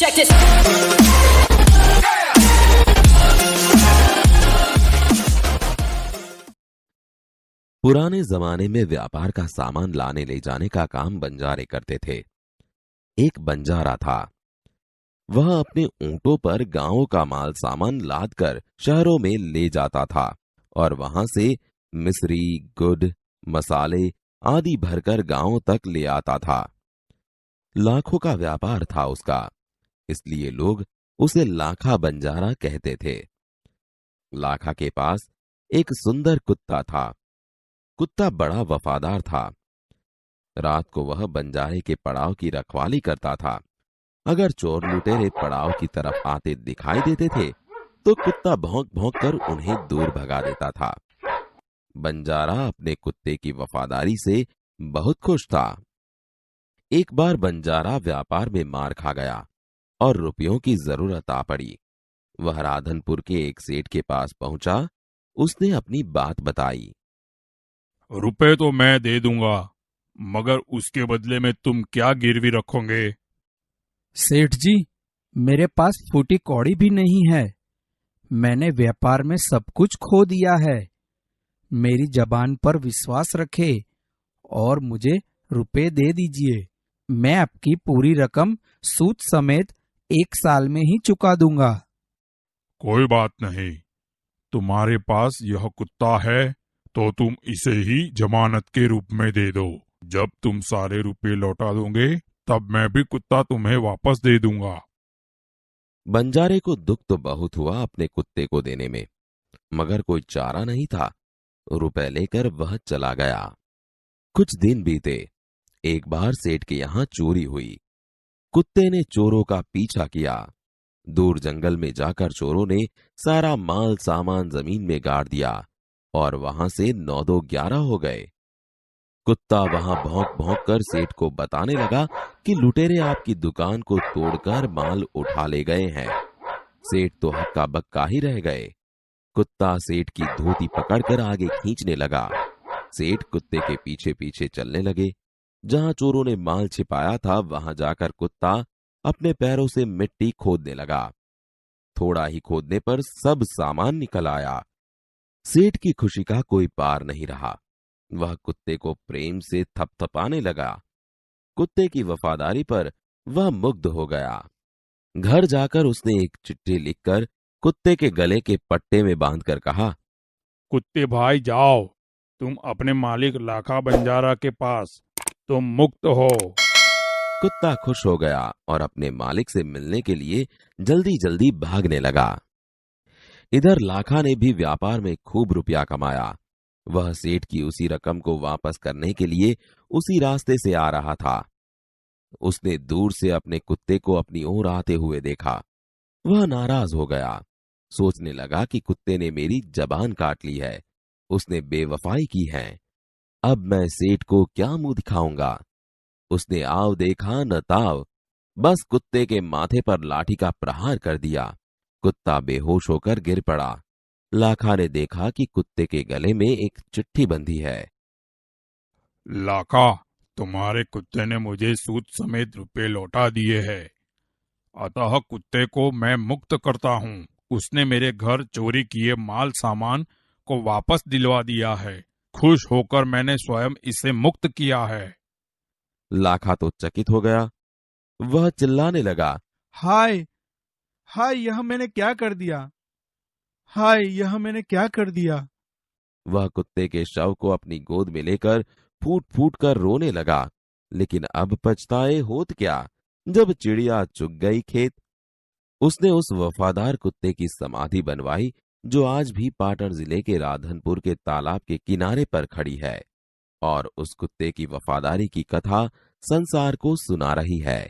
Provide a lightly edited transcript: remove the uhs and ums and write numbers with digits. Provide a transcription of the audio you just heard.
Check this. पुराने जमाने में व्यापार का सामान लाने ले जाने का काम बंजारे करते थे। एक बंजारा था। वह अपने ऊंटों पर गांवों का माल सामान लाद कर शहरों में ले जाता था और वहां से मिस्री, गुड़, मसाले आदि भरकर गांवों तक ले आता था। लाखों का व्यापार था उसका, इसलिए लोग उसे लाखा बंजारा कहते थे। लाखा के पास एक सुंदर कुत्ता था। कुत्ता बड़ा वफादार था। रात को वह बंजारे के पड़ाव की रखवाली करता था। अगर चोर लुटेरे पड़ाव की तरफ आते दिखाई देते थे तो कुत्ता भौंक भौंक कर उन्हें दूर भगा देता था। बंजारा अपने कुत्ते की वफादारी से बहुत खुश था। एक बार बंजारा व्यापार में मार खा गया और रुपयों की जरूरत आ पड़ी। वह राधनपुर के एक सेठ के पास पहुंचा। उसने अपनी बात बताई। रुपए तो मैं दे दूंगा, मगर उसके बदले में तुम क्या गिरवी रखोगे? सेठ जी, मेरे पास फूटी कौड़ी भी नहीं है। मैंने व्यापार में सब कुछ खो दिया है। मेरी जबान पर विश्वास रखे और मुझे रुपए दे दीजिए। मैं आपकी पूरी रकम सूद समेत 1 साल में ही चुका दूंगा। कोई बात नहीं, तुम्हारे पास यह कुत्ता है तो तुम इसे ही जमानत के रूप में दे दो। जब तुम सारे रुपए लौटा दोगे तब मैं भी कुत्ता तुम्हें वापस दे दूंगा। बंजारे को दुख तो बहुत हुआ अपने कुत्ते को देने में, मगर कोई चारा नहीं था। रुपए लेकर वह चला गया। कुछ दिन बीते। एक बार सेठ के यहां चोरी हुई। कुत्ते ने चोरों का पीछा किया। दूर जंगल में जाकर चोरों ने सारा माल सामान जमीन में गाड़ दिया और वहां से 9-2-11 हो गए। कुत्ता वहां भौंक भौंक कर सेठ को बताने लगा कि लुटेरे आपकी दुकान को तोड़कर माल उठा ले गए हैं। सेठ तो हक्का बक्का ही रह गए। कुत्ता सेठ की धोती पकड़कर आगे खींचने लगा। सेठ कुत्ते के पीछे पीछे चलने लगे। जहां चोरों ने माल छिपाया था वहां जाकर कुत्ता अपने पैरों से मिट्टी खोदने लगा। थोड़ा ही खोदने पर सब सामान निकल आया। सेठ की खुशी का कोई पार नहीं रहा। वह कुत्ते को प्रेम से थपथपाने लगा। कुत्ते की वफादारी पर वह मुग्ध हो गया। घर जाकर उसने एक चिट्ठी लिखकर कुत्ते के गले के पट्टे में बांधकर कहा, कुत्ते भाई जाओ, तुम अपने मालिक लाखा बंजारा के पास, तुम मुक्त हो। कुत्ता खुश हो गया और अपने मालिक से मिलने के लिए जल्दी जल्दी भागने लगा। इधर लाखा ने भी व्यापार में खूब रुपया कमाया। वह सेठ की उसी रकम को वापस करने के लिए उसी रास्ते से आ रहा था। उसने दूर से अपने कुत्ते को अपनी ओर आते हुए देखा। वह नाराज हो गया। सोचने लगा कि कुत्ते ने मेरी जबान काट ली है, उसने बेवफाई की है। अब मैं सेठ को क्या मुंह दिखाऊंगा। उसने आव देखा न ताव, बस कुत्ते के माथे पर लाठी का प्रहार कर दिया। कुत्ता बेहोश होकर गिर पड़ा। लाखा ने देखा कि कुत्ते के गले में एक चिट्ठी बंधी है। लाखा, तुम्हारे कुत्ते ने मुझे सूद समेत रुपए लौटा दिए हैं, अतः कुत्ते को मैं मुक्त करता हूँ। उसने मेरे घर चोरी किए माल सामान को वापस दिलवा दिया है। खुश होकर मैंने स्वयं इसे मुक्त किया है। लाखा तो चकित हो गया। वह चिल्लाने लगा, हाय हाय, यह मैंने क्या कर दिया। हाय, यह मैंने क्या कर दिया। वह कुत्ते के शव को अपनी गोद में लेकर फूट फूट कर रोने लगा। लेकिन अब पछताए होत क्या, जब चिड़िया चुग गई खेत। उसने उस वफादार कुत्ते की समाधि बनवाई जो आज भी पाटन जिले के राधनपुर के तालाब के किनारे पर खड़ी है और उस कुत्ते की वफादारी की कथा संसार को सुना रही है।